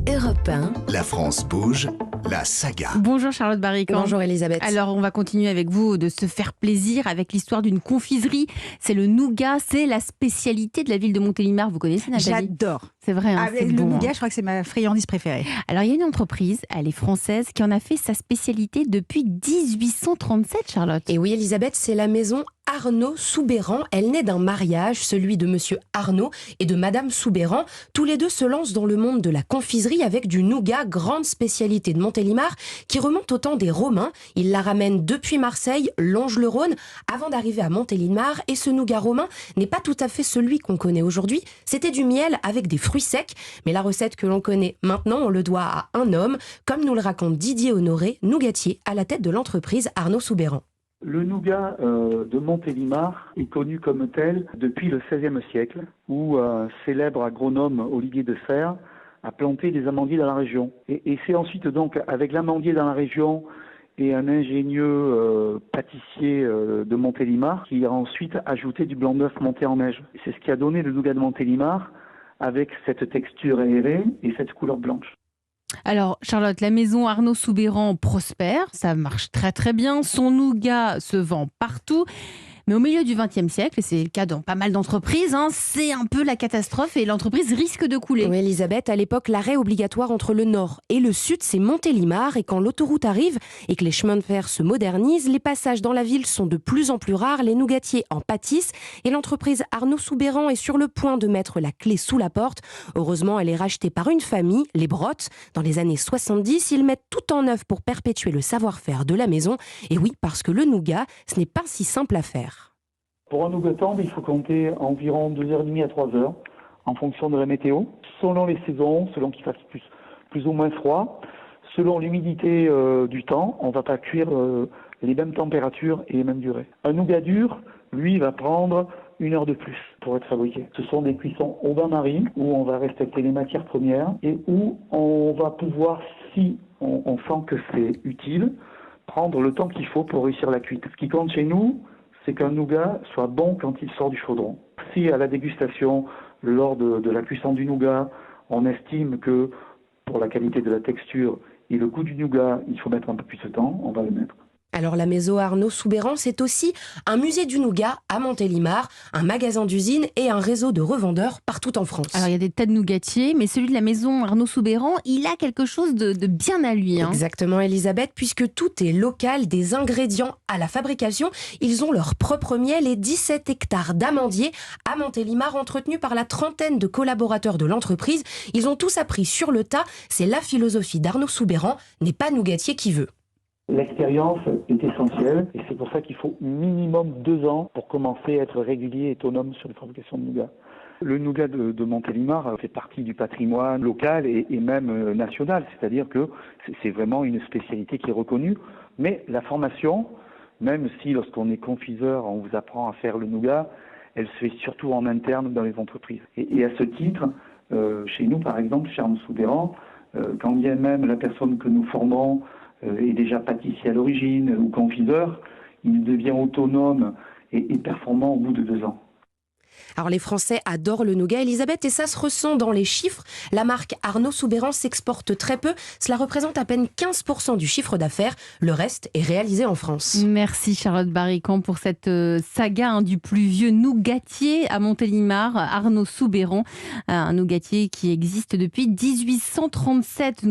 Europe 1. La France bouge, la saga. Bonjour Charlotte Barrican. Bonjour Elisabeth. Alors on va continuer avec vous de se faire plaisir avec l'histoire d'une confiserie. C'est le nougat, c'est la spécialité de la ville de Montélimar. Vous connaissez Nathalie? J'adore. C'est vrai, hein, c'est Le bon. nougat, je crois que c'est ma friandise préférée. Alors il y a une entreprise, elle est française, qui en a fait sa spécialité depuis 1837, Charlotte. Et oui Elisabeth, c'est la maison Arnaud Soubeyran. Elle naît d'un mariage, celui de monsieur Arnaud et de madame Soubeyran. Tous les deux se lancent dans le monde de la confiserie avec du nougat, grande spécialité de Montélimar, qui remonte au temps des Romains. Ils la ramènent depuis Marseille, longe le Rhône, avant d'arriver à Montélimar. Et ce nougat romain n'est pas tout à fait celui qu'on connaît aujourd'hui. C'était du miel avec des fruits secs. Mais la recette que l'on connaît maintenant, on le doit à un homme, comme nous le raconte Didier Honoré, nougatier à la tête de l'entreprise Arnaud Soubeyran. Le nougat de Montélimar est connu comme tel depuis le XVIe siècle, où un célèbre agronome, Olivier de Serres, a planté des amandiers dans la région. Et c'est ensuite donc avec l'amandier dans la région et un ingénieux pâtissier de Montélimar qui a ensuite ajouté du blanc d'œuf monté en neige. C'est ce qui a donné le nougat de Montélimar avec cette texture aérée et cette couleur blanche. Alors Charlotte, la maison Arnaud Soubeyran prospère, ça marche très très bien, son nougat se vend partout. Mais au milieu du XXe siècle, et c'est le cas dans pas mal d'entreprises, c'est un peu la catastrophe et l'entreprise risque de couler. Oui Elisabeth, à l'époque, l'arrêt obligatoire entre le nord et le sud, c'est Montélimar. Et quand l'autoroute arrive et que les chemins de fer se modernisent, les passages dans la ville sont de plus en plus rares, les nougatiers en pâtissent et l'entreprise Arnaud Soubeyran est sur le point de mettre la clé sous la porte. Heureusement, elle est rachetée par une famille, les Brottes. Dans les années 70, ils mettent tout en œuvre pour perpétuer le savoir-faire de la maison. Et oui, parce que le nougat, ce n'est pas si simple à faire. Pour un nougatant, il faut compter environ 2h30 à 3h en fonction de la météo. Selon les saisons, selon qu'il fasse plus ou moins froid, selon l'humidité du temps, on ne va pas cuire les mêmes températures et les mêmes durées. Un nougat dur, lui, va prendre 1 heure de plus pour être fabriqué. Ce sont des cuissons au bain-marie où on va respecter les matières premières et où on va pouvoir, si on sent que c'est utile, prendre le temps qu'il faut pour réussir la cuite. Ce qui compte chez nous, c'est qu'un nougat soit bon quand il sort du chaudron. Si à la dégustation, lors de la cuisson du nougat, on estime que pour la qualité de la texture et le goût du nougat, il faut mettre un peu plus de temps, on va le mettre. Alors la maison Arnaud Soubeyran, c'est aussi un musée du nougat à Montélimar, un magasin d'usine et un réseau de revendeurs partout en France. Alors il y a des tas de nougatiers, mais celui de la maison Arnaud Soubeyran, il a quelque chose de bien à lui. Exactement Elisabeth, puisque tout est local, des ingrédients à la fabrication. Ils ont leur propre miel et 17 hectares d'amandiers à Montélimar, entretenus par la trentaine de collaborateurs de l'entreprise. Ils ont tous appris sur le tas, c'est la philosophie d'Arnaud Soubeyran, n'est pas nougatier qui veut. L'expérience est essentielle et c'est pour ça qu'il faut minimum 2 ans pour commencer à être régulier et autonome sur les fabrications de nougat. Le nougat de Montélimar fait partie du patrimoine local et même national, c'est-à-dire que c'est vraiment une spécialité qui est reconnue. Mais la formation, même si lorsqu'on est confiseur, on vous apprend à faire le nougat, elle se fait surtout en interne dans les entreprises. Et à ce titre, chez nous par exemple, chez Arnaud Soubeyran, quand bien même la personne que nous formons est déjà pâtissier à l'origine ou confiseur, il devient autonome et performant au bout de 2 ans. Alors les Français adorent le nougat, Elisabeth, et ça se ressent dans les chiffres. La marque Arnaud Soubeyran s'exporte très peu. Cela représente à peine 15% du chiffre d'affaires. Le reste est réalisé en France. Merci Charlotte Barrican pour cette saga du plus vieux nougatier à Montélimar, Arnaud Soubeyran. Un nougatier qui existe depuis 1837.